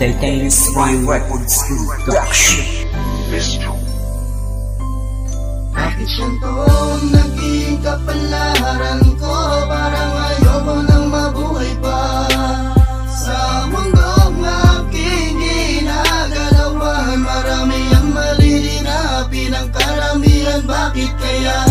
Titanium's Rhyme Records Production. Bakit siyento naging kapalaran ko? Parang ayoko nang mabuhay pa sa mundong aking ginagalawan. Marami ang malilinapin ang karamihan. Bakit kaya?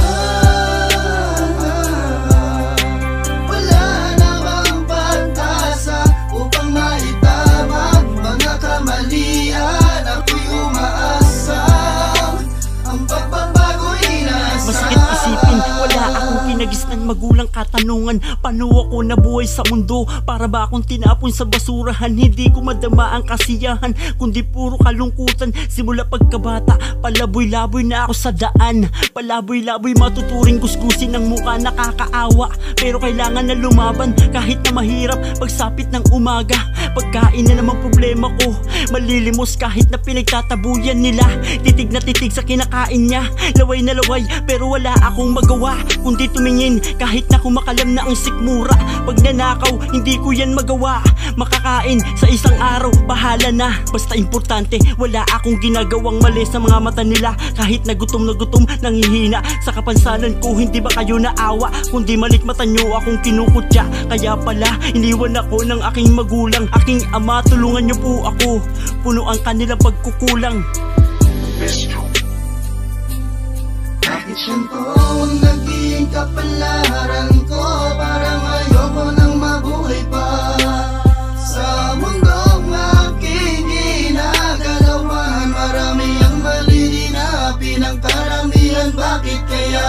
Wala na bang pag-asa upang maitamag mga kamalian? Ako'y umaasa ang pagbabago'y nasa. Masakit isipin, wala akong kinagisnan magulang katanungan. Paano ako nabuhay sa mundo? Para ba akong tinapon sa basurahan? Hindi ko madama ang kasiyahan, kundi puro kalungkutan. Simula pagkabata, palaboy-laboy na ako sa daan. Palaboy-laboy matuturing kuskusin ng mukha, nakakaawa. Pero kailangan na lumaban kahit na mahirap. Pagsapit ng umaga, pagkain na naman problema ko. Malilimos kahit na pinagtatabuyan nila. Titig na titig sa kinakain niya, laway na laway pero wala akong magawa kundi tumingin kahit na kumakalam na ang sikmura. Pag nanakaw, hindi ko yan magawa. Makakain sa isang araw, bahala na. Basta importante, wala akong ginagawang mali sa mga mata nila. Kahit na gutom nangihina sa kapansanan ko. Hindi ba kayo naawa? Kundi malikmata nyo akong kinukutya. Kaya pala, iniwan ako ng aking magulang. Aking ama, tulungan nyo po ako. Puno ang kanilang pagkukulang. Bakit siyento naging kapalaran ko? Parang ayoko nang mabuhay pa sa mundong aking ginagalawan. Marami ang malilinapin ang karamihan. Bakit kaya?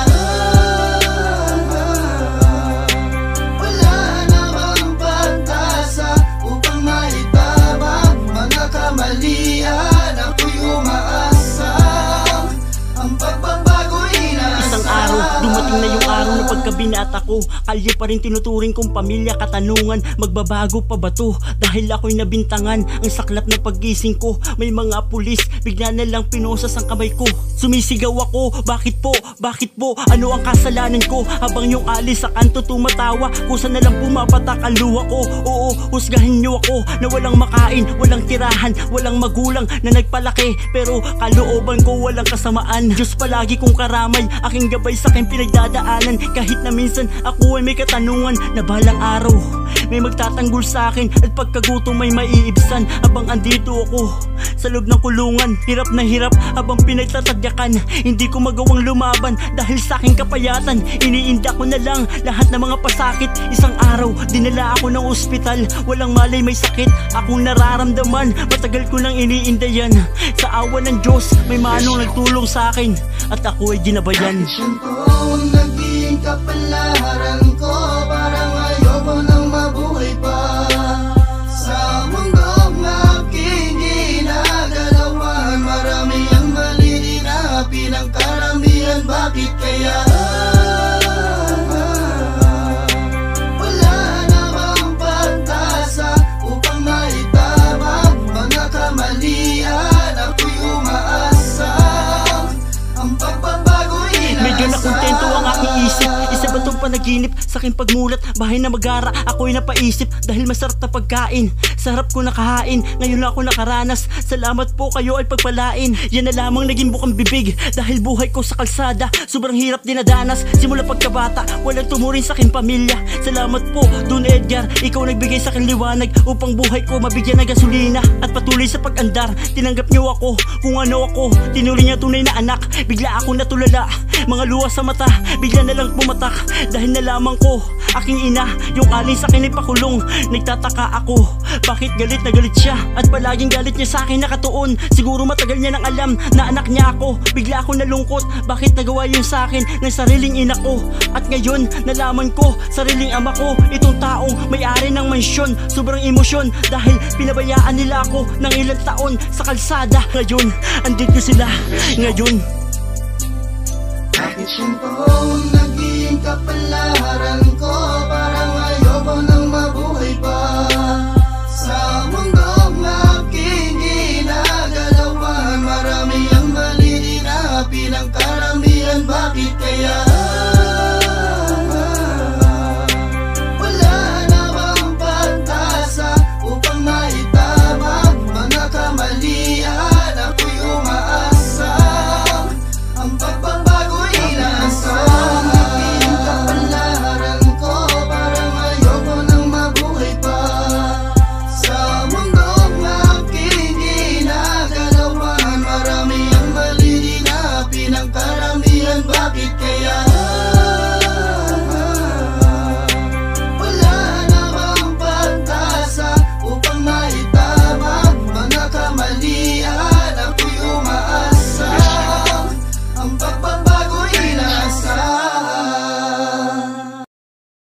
Wala na bang pag-asa upang maitabag mga kamalian? Ako'y umaasa ang pagbabago'y nasa. Isang araw, dumating na yung araw na pagkabinata ko. Kalye pa rin tinuturing kong pamilya. Katanungan, magbabago pa ba to? Dahil ako'y nabintangan. Ang saklap na paggising ko, may mga pulis, bigla na lang pinosas ang kamay ko. Sumisigaw ako, bakit po? Bakit po? Ano ang kasalanan ko? Habang yung alis sa kanto tumatawa, kusa na lang pumapatak ang luha ko. Oo, husgahin nyo ako na walang makain, walang tirahan, walang magulang na nagpalaki. Pero kalooban ko walang kasamaan. Diyos palagi kong karamay, aking gabay sa aking pinagdadaanan. Kahit na minsan ako ay may katanungan na balang araw may magtatanggol sa akin at pagkagutom may maiibsan. Habang andito ako sa loob ng kulungan, hirap na hirap habang pinagtatadyakan. Hindi ko magawang lumaban dahil sa aking kapayatan. Iniinda ko na lang lahat ng mga pasakit. Isang araw, dinala ako ng ospital. Walang malay may sakit akong nararamdaman. Matagal ko nang iniinda yan. Sa awa ng Diyos, may manong nagtulong sa akin at ako ay ginabayan. Bakit siyento naging kapalaran ko? Parang ayoko nang mabuhay pa sa mundong aking ginagalawan. Marami ang malilinapin ang karamihan. Bakit kaya? Wala na bang pag-asa upang maitabag mga kamalian? Ako'y umaasa ang pagbabago'y nasa. Medyo nakontento ang aking isip. Isa ba itong panaginip sa aking pagmulat? Bahay na magara, ako'y napaisip dahil masarap na pagkain. Sarap ko nakahain, ngayon lang ako nakaranas. Salamat po, kayo ay pagpalain. Yan na lamang naging bukang bibig dahil buhay ko sa kalsada sobrang hirap dinadanas. Simula pagkabata, walang tumuring sa aking pamilya. Salamat po, Don Edgar, ikaw nagbigay sa aking liwanag upang buhay ko mabigyan ng gasolina. At patuloy sa pag-andar, tinanggap niyo ako kung ano ako. Tinuring niya tunay na anak, bigla ako natulala. Mga luha sa mata, bigla na lang pumatak. Dahil nalaman ko, aking ina, yung aling sa akin ay pakulong. Nagtataka ako, bakit galit na galit siya? At palaging galit niya sa akin nakatuon. Siguro matagal niya nang alam na anak niya ako. Bigla ako nalungkot, bakit nagawa yun sa akin ng sariling ina ko? At ngayon, nalaman ko, sariling ama ko, itong taong may-ari ng mansyon. Sobrang emosyon dahil pinabayaan nila ako ng ilang taon sa kalsada. Ngayon, andito sila, ngayon. Bakit siyento naging kapalaran